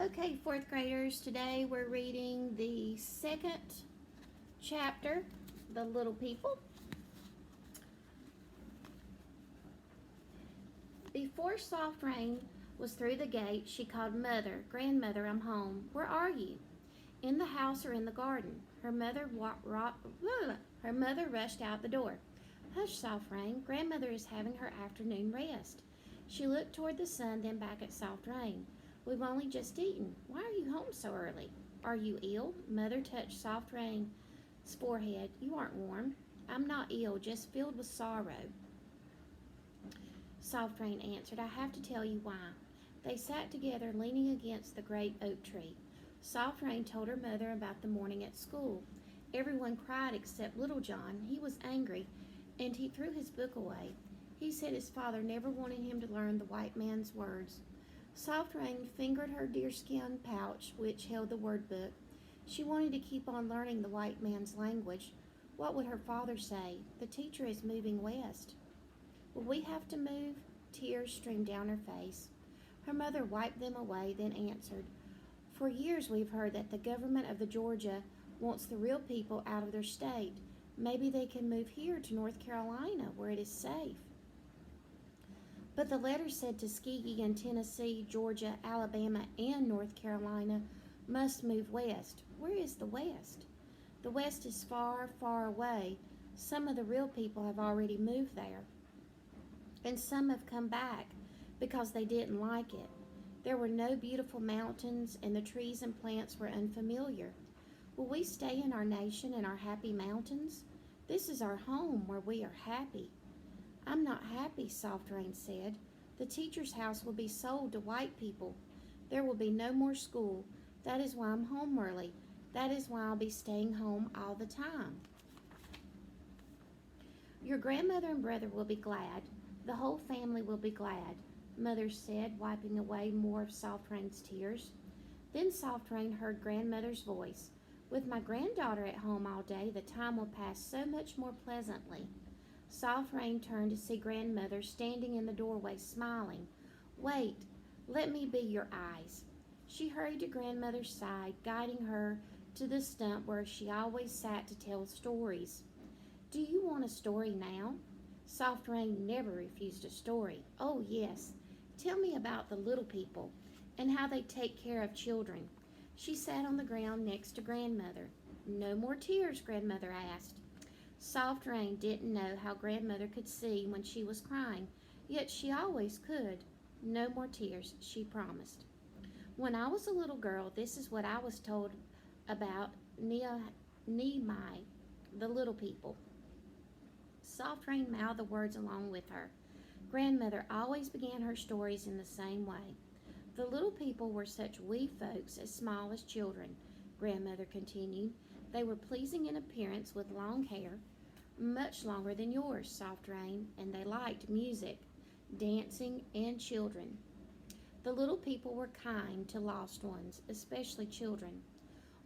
Okay, fourth graders, today we're reading the second chapter, The Little People. Before Soft Rain was through the gate, she called, "Mother, grandmother, I'm home. Where are you?" "In the house or in the garden." Her mother rushed out the door. "Hush, Soft Rain. Grandmother is having her afternoon rest." She looked toward the sun, then back at Soft Rain. "We've only just eaten. Why are you home so early?" "Are you ill?" Mother touched Soft Rain's forehead. "You aren't warm." "I'm not ill, just filled with sorrow," Soft Rain answered. "I have to tell you why." They sat together, leaning against the great oak tree. Soft Rain told her mother about the morning at school. Everyone cried except Little John. He was angry, and he threw his book away. He said his father never wanted him to learn the white man's words. Soft Rain fingered her deerskin pouch, which held the word book. She wanted to keep on learning the white man's language. What would her father say? The teacher is moving west. "Will we have to move?" Tears streamed down her face. Her mother wiped them away, then answered, "For years we've heard that the government of the Georgia wants the real people out of their state. Maybe they can move here to North Carolina, where it is safe." "But the letter said Tuskegee and Tennessee, Georgia, Alabama, and North Carolina must move west. Where is the west?" "The west is far, far away. Some of the real people have already moved there, and some have come back because they didn't like it. There were no beautiful mountains, and the trees and plants were unfamiliar. Will we stay in our nation and our happy mountains? This is our home where we are happy." "I'm not happy," Soft Rain said. "The teacher's house will be sold to white people. There will be no more school. That is why I'm home early. That is why I'll be staying home all the time." "Your grandmother and brother will be glad. The whole family will be glad," Mother said, wiping away more of Soft Rain's tears. Then Soft Rain heard grandmother's voice. "With my granddaughter at home all day, the time will pass so much more pleasantly." Soft Rain turned to see grandmother standing in the doorway, smiling. "Wait, let me be your eyes." She hurried to grandmother's side, guiding her to the stump where she always sat to tell stories. "Do you want a story now?" Soft Rain never refused a story. "Oh, yes. Tell me about the little people and how they take care of children." She sat on the ground next to grandmother. "No more tears?" grandmother asked. Soft Rain didn't know how grandmother could see when she was crying, yet she always could. "No more tears," she promised. "When I was a little girl, this is what I was told about Nehemi, the little people." Soft Rain mouthed the words along with her. Grandmother always began her stories in the same way. "The little people were such wee folks, as small as children," grandmother continued. "They were pleasing in appearance, with long hair, much longer than yours, Soft Rain, and they liked music, dancing, and children. The little people were kind to lost ones, especially children.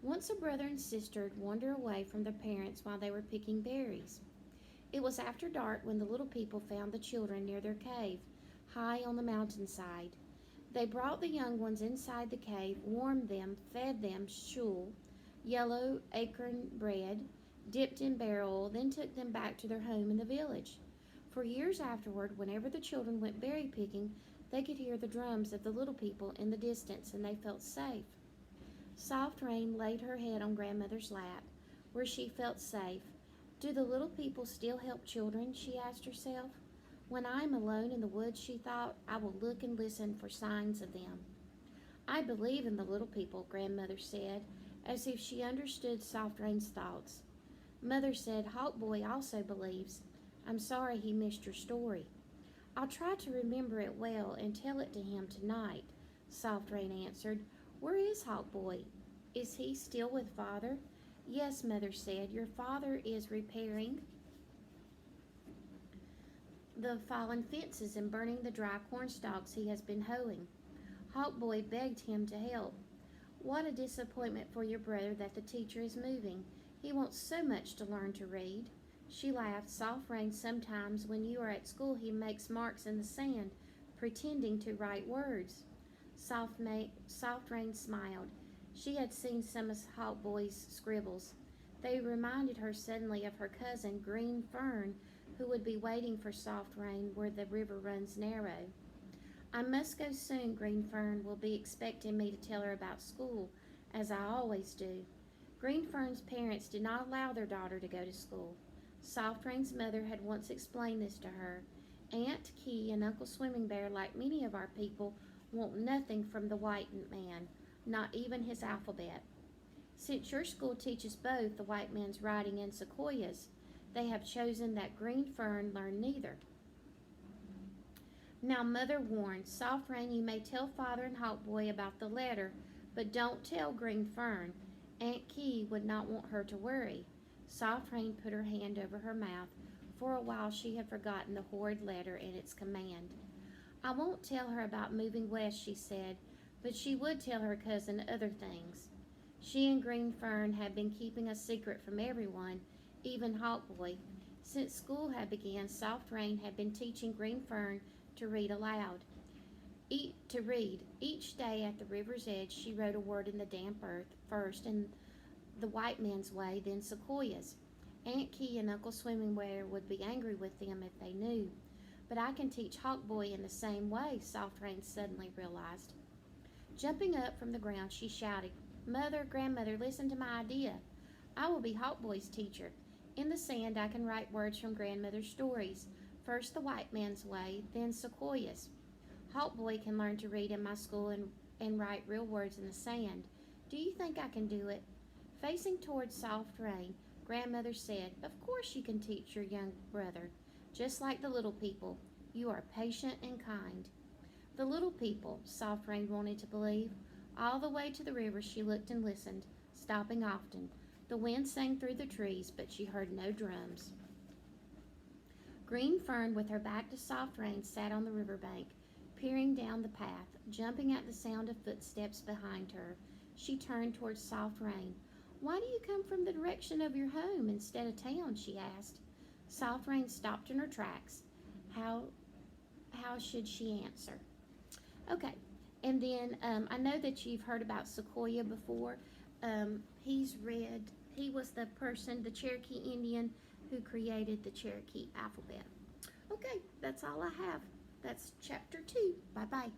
Once a brother and sister had wandered away from their parents while they were picking berries. It was after dark when the little people found the children near their cave, high on the mountainside. They brought the young ones inside the cave, warmed them, fed them shul, yellow acorn bread, dipped in bear oil, then took them back to their home in the village. For years afterward, whenever the children went berry picking, they could hear the drums of the little people in the distance, and they felt safe." Soft Rain laid her head on grandmother's lap, where she felt safe. "Do the little people still help children?" she asked herself. "When I am alone in the woods," she thought, "I will look and listen for signs of them." "I believe in the little people," grandmother said, as if she understood Soft Rain's thoughts. Mother said, "Hawk Boy also believes. I'm sorry he missed your story." "I'll try to remember it well and tell it to him tonight," Soft Rain answered. "Where is Hawk Boy? Is he still with Father?" "Yes," Mother said. "Your father is repairing the fallen fences and burning the dry corn stalks he has been hoeing. Hawk Boy begged him to help. What a disappointment for your brother that the teacher is moving. He wants so much to learn to read." She laughed. "Soft Rain, sometimes when you are at school he makes marks in the sand, pretending to write words." Soft Rain smiled. She had seen some of Hawk Boy's scribbles. They reminded her suddenly of her cousin, Green Fern, who would be waiting for Soft Rain where the river runs narrow. I must go soon, Green Fern will be expecting me to tell her about school, as I always do. Green Fern's parents did not allow their daughter to go to school. Soft Rain's mother had once explained this to her. Aunt Key and Uncle Swimming Bear, like many of our people, want nothing from the white man, not even his alphabet. Since your school teaches both the white man's writing and sequoias, they have chosen that Green Fern learn neither. Now, Mother warned, Soft Rain, you may tell Father and Hawk Boy about the letter, but don't tell Green Fern. Aunt Key would not want her to worry. Soft Rain put her hand over her mouth. For a while she had forgotten the horrid letter and its command. I won't tell her about moving west, she said, but she would tell her cousin other things. She and Green Fern had been keeping a secret from everyone, even Hawk Boy. Since school had begun, Soft Rain had been teaching Green Fern to read aloud. Each day at the river's edge, she wrote a word in the damp earth, first in the white man's way, then sequoias. Aunt Key and Uncle Swimming Bear would be angry with them if they knew. But I can teach Hawk Boy in the same way, Soft Rain suddenly realized. Jumping up from the ground, she shouted, Mother, Grandmother, listen to my idea. I will be Hawk Boy's teacher. In the sand, I can write words from Grandmother's stories. First the white man's way, then sequoias. Hawk Boy can learn to read in my school and write real words in the sand. Do you think I can do it? Facing toward Soft Rain, Grandmother said, Of course you can teach your young brother. Just like the little people. You are patient and kind. The little people, Soft Rain wanted to believe. All the way to the river she looked and listened, stopping often. The wind sang through the trees, but she heard no drums. Green Fern, with her back to Soft Rain, sat on the riverbank, peering down the path, jumping at the sound of footsteps behind her. She turned towards Soft Rain. Why do you come from the direction of your home instead of town? She asked. Soft Rain stopped in her tracks. How should she answer? Okay, and then I know that you've heard about Sequoia before. He was the person, the Cherokee Indian, who created the Cherokee alphabet. Okay, that's all I have. That's chapter 2. Bye-bye.